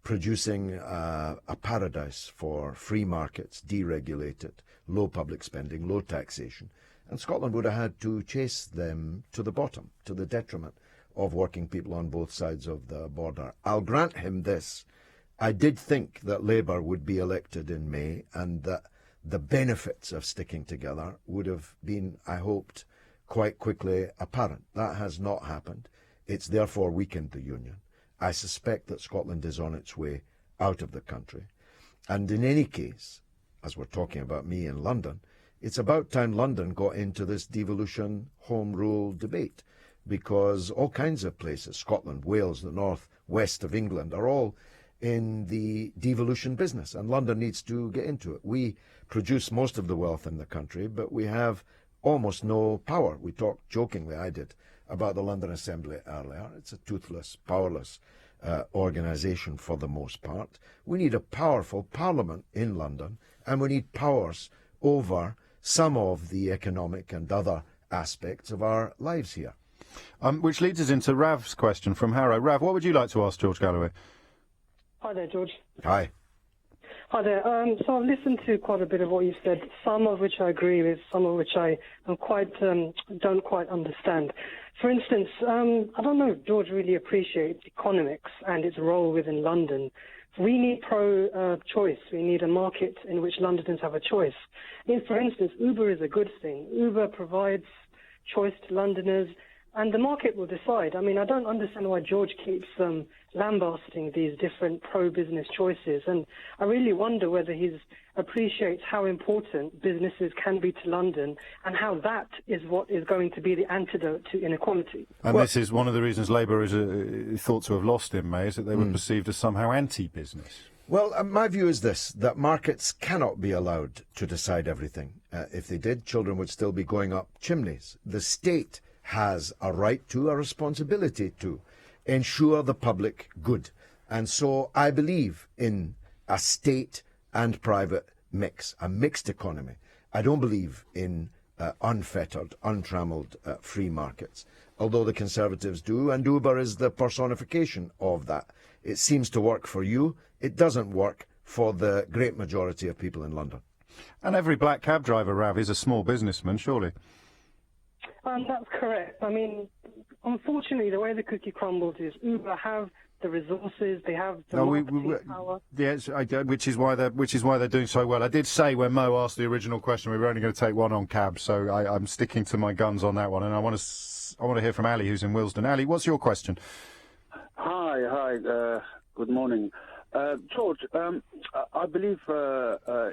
producing a paradise for free markets, deregulated, low public spending, low taxation, and Scotland would have had to chase them to the bottom, to the detriment of working people on both sides of the border. I'll grant him this. I did think that Labour would be elected in May and that the benefits of sticking together would have been, I hoped, quite quickly apparent. That has not happened. It's therefore weakened the union. I suspect that Scotland is on its way out of the country. And in any case, as we're talking about me in London, it's about time London got into this devolution home rule debate, because all kinds of places, Scotland, Wales, the north west of England, are all in the devolution business, and London needs to get into it. We produce most of the wealth in the country, but we have almost no power. We talked jokingly, I did, about the London Assembly earlier. It's a toothless, powerless organisation for the most part. We need a powerful parliament in London, and we need powers over some of the economic and other aspects of our lives here. Which leads us into Rav's question from Harrow. Rav, what would you like to ask George Galloway? Hi there, George. Hi. Hi there. So I've listened to quite a bit of what you've said, some of which I agree with, some of which I am don't quite understand. For instance, I don't know if George really appreciates economics and its role within London. We need pro-choice. We need a market in which Londoners have a choice. For instance, Uber is a good thing. Uber provides choice to Londoners, and the market will decide. I mean, I don't understand why George keeps lambasting these different pro-business choices, and I really wonder whether he appreciates how important businesses can be to London and how that is what is going to be the antidote to inequality. And this is one of the reasons Labour is thought to have lost in May, is that they were perceived as somehow anti-business. Well, my view is this, that markets cannot be allowed to decide everything. If they did, children would still be going up chimneys. The state has a right to, a responsibility to, ensure the public good. And so I believe in a state and private mix, a mixed economy. I don't believe in unfettered, untrammelled free markets, although the Conservatives do, and Uber is the personification of that. It seems to work for you. It doesn't work for the great majority of people in London. And every black cab driver, Rav, is a small businessman, surely? That's correct. I mean, unfortunately, the way the cookie crumbles is Uber have the resources, they have the marketing power. Yes, which is why they're doing so well. I did say when Mo asked the original question we were only going to take one on cabs, so I'm sticking to my guns on that one. And I want to hear from Ali, who's in Willesden. Ali, what's your question? Hi. Good morning, George. I believe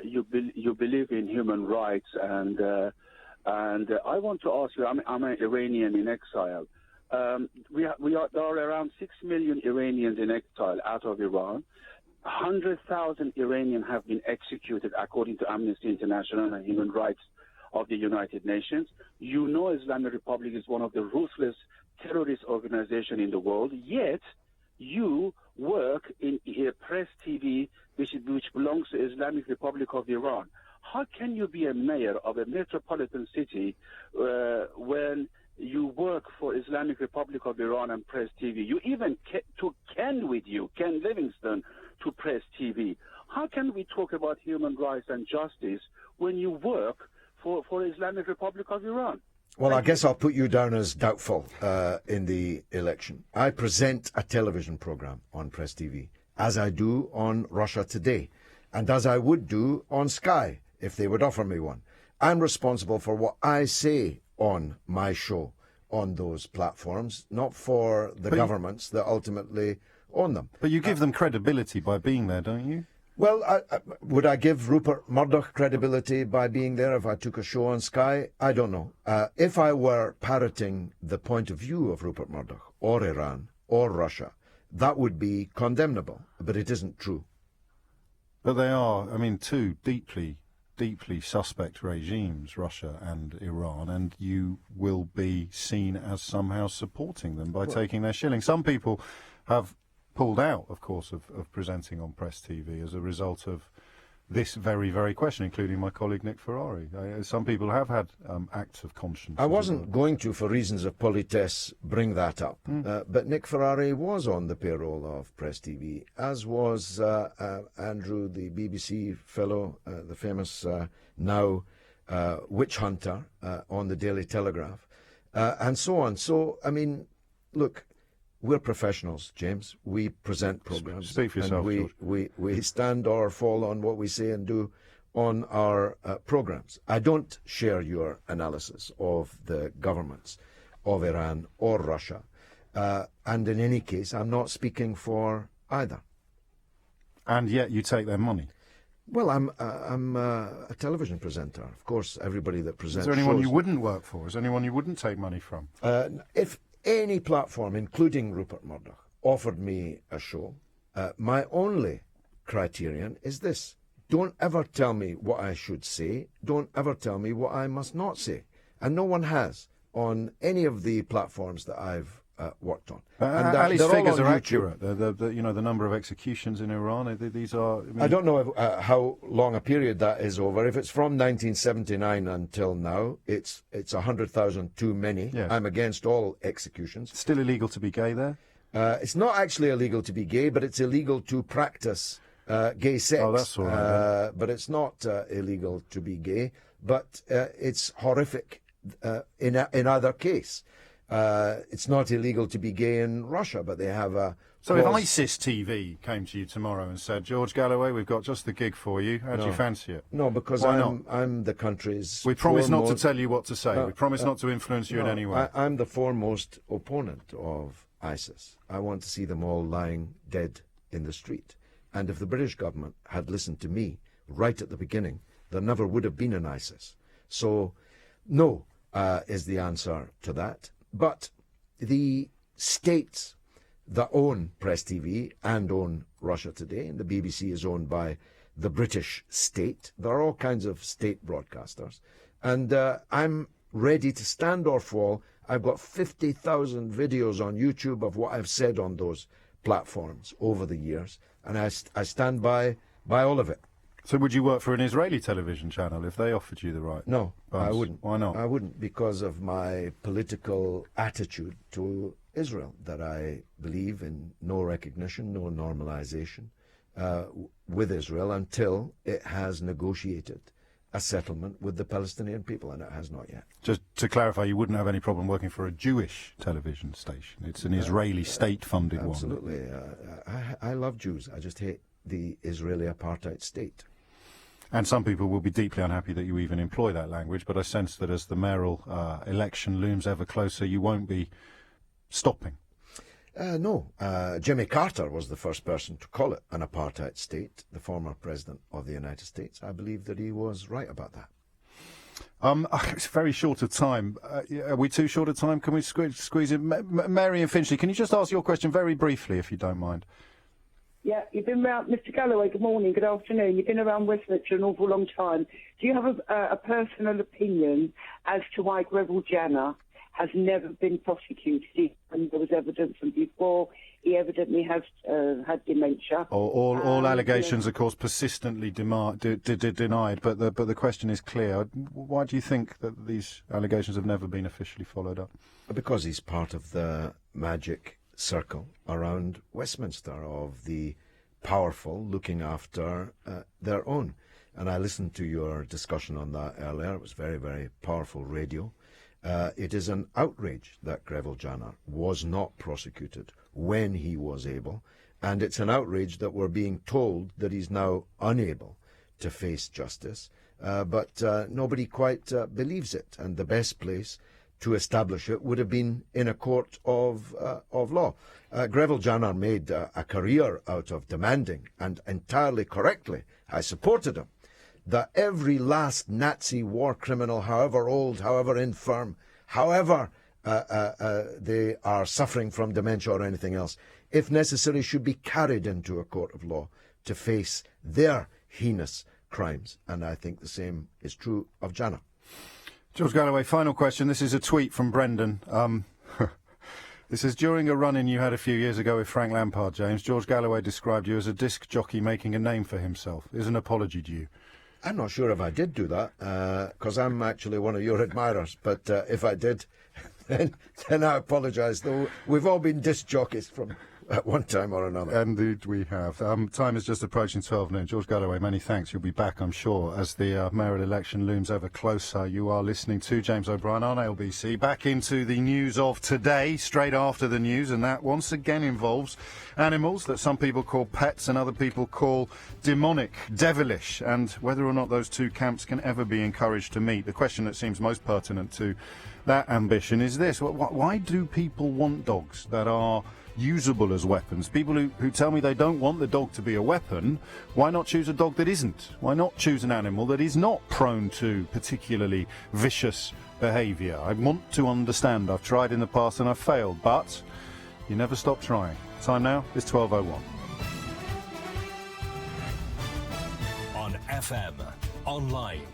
you believe in human rights, and I want to ask you. I'm an Iranian in exile. There are around 6 million Iranians in exile out of Iran. 100,000 Iranians have been executed according to Amnesty International and Human Rights of the United Nations. You know Islamic Republic is one of the ruthless terrorist organizations in the world, yet you work in Press TV, which belongs to Islamic Republic of Iran. How can you be a mayor of a metropolitan city when you work for Islamic Republic of Iran and Press TV? You even took Ken with you, Ken Livingstone, to Press TV. How can we talk about human rights and justice when you work for Islamic Republic of Iran? Well, I guess I'll put you down as doubtful in the election. I present a television programme on Press TV, as I do on Russia Today, and as I would do on Sky, if they would offer me one. I'm responsible for what I say on my show on those platforms, not for the governments that ultimately own them. But you give them credibility by being there, don't you? Well, would I give Rupert Murdoch credibility by being there if I took a show on Sky? I don't know. If I were parroting the point of view of Rupert Murdoch or Iran or Russia, that would be condemnable, but it isn't true. But they are, two deeply suspect regimes, Russia and Iran, and you will be seen as somehow supporting them by taking their shilling. Some people have pulled out, of course, of presenting on Press TV as a result of this very, very question, including my colleague Nick Ferrari. Some people have had acts of conscience. I wasn't going to, for reasons of politesse, bring that up, but Nick Ferrari was on the payroll of Press TV, as was Andrew, the BBC fellow, the famous now witch hunter on the Daily Telegraph, and so on. So, look, we're professionals, James. We present programs. Speak for yourself, and we stand or fall on what we say and do on our programs. I don't share your analysis of the governments of Iran or Russia. And in any case, I'm not speaking for either. And yet you take their money. Well, I'm a television presenter. Of course, everybody that presents. Is there anyone shows, you wouldn't work for? Is there anyone you wouldn't take money from? If any platform, including Rupert Murdoch, offered me a show, my only criterion is this. Don't ever tell me what I should say. Don't ever tell me what I must not say. And no one has on any of the platforms that I've worked on. Ali's figures are accurate. The number of executions in Iran. These are. I don't know how long a period that is over. If it's from 1979 until now, it's 100,000 too many. Yes. I'm against all executions. It's still illegal to be gay there. It's not actually illegal to be gay, but it's illegal to practice gay sex. Oh, that's all right. But it's not illegal to be gay. But it's horrific in either case. It's not illegal to be gay in Russia, but they have a... So if ISIS TV came to you tomorrow and said, George Galloway, we've got just the gig for you, how do you fancy it? No, because I'm the country's... We promise not to tell you what to say. We promise not to influence you in any way. I'm the foremost opponent of ISIS. I want to see them all lying dead in the street. And if the British government had listened to me right at the beginning, there never would have been an ISIS. So, no is the answer to that. But the states that own Press TV and own Russia Today, and the BBC is owned by the British state. There are all kinds of state broadcasters. And I'm ready to stand or fall. I've got 50,000 videos on YouTube of what I've said on those platforms over the years. And I stand by all of it. So would you work for an Israeli television channel if they offered you the right? No, I wouldn't. Why not? I wouldn't, because of my political attitude to Israel, that I believe in no recognition, no normalization with Israel until it has negotiated a settlement with the Palestinian people, and it has not yet. Just to clarify, you wouldn't have any problem working for a Jewish television station. It's an Israeli state-funded one. Absolutely. I love Jews. I just hate the Israeli apartheid state. And some people will be deeply unhappy that you even employ that language, but I sense that as the mayoral election looms ever closer, you won't be stopping. No. Jimmy Carter was the first person to call it an apartheid state, the former president of the United States. I believe that he was right about that. It's very short of time. Are we too short of time? Can we squeeze in? Mary and Finchley, can you just ask your question very briefly, if you don't mind? Yeah, you've been around, Mr. Galloway, good morning, good afternoon. You've been around Westminster an awful long time. Do you have a personal opinion as to why Greville Janner has never been prosecuted? And there was evidence from before. He evidently has had dementia. All allegations, of course, persistently denied. But the question is clear. Why do you think that these allegations have never been officially followed up? Because he's part of the magic circle around Westminster of the powerful looking after their own. And I listened to your discussion on that earlier. It was very, very powerful radio. It is an outrage that Greville Janner was not prosecuted when he was able, and it's an outrage that we're being told that he's now unable to face justice, but nobody quite believes it, and the best place to establish it would have been in a court of law. Greville Janner made a career out of demanding, and entirely correctly, I supported him, that every last Nazi war criminal, however old, however infirm, however they are suffering from dementia or anything else, if necessary, should be carried into a court of law to face their heinous crimes. And I think the same is true of Janner. George Galloway, final question. This is a tweet from Brendan. This is during a run-in you had a few years ago with Frank Lampard, James. George Galloway described you as a disc jockey making a name for himself. Is an apology due? I'm not sure if I did do that, because I'm actually one of your admirers. But if I did, then I apologise. Though we've all been disc jockeys from at one time or another. Indeed we have. Time is just approaching 12 noon. George Galloway, many thanks. You'll be back, I'm sure, as the mayoral election looms ever closer. You are listening to James O'Brien on LBC. Back into the news of today, straight after the news, and that once again involves animals that some people call pets and other people call demonic, devilish, and whether or not those two camps can ever be encouraged to meet. The question that seems most pertinent to that ambition is this: why do people want dogs that are usable as weapons? People who tell me they don't want the dog to be a weapon, why not choose a dog that isn't? Why not choose an animal that is not prone to particularly vicious behaviour? I want to understand. I've tried in the past and I've failed, but you never stop trying. Time now is 12:01. On FM, online,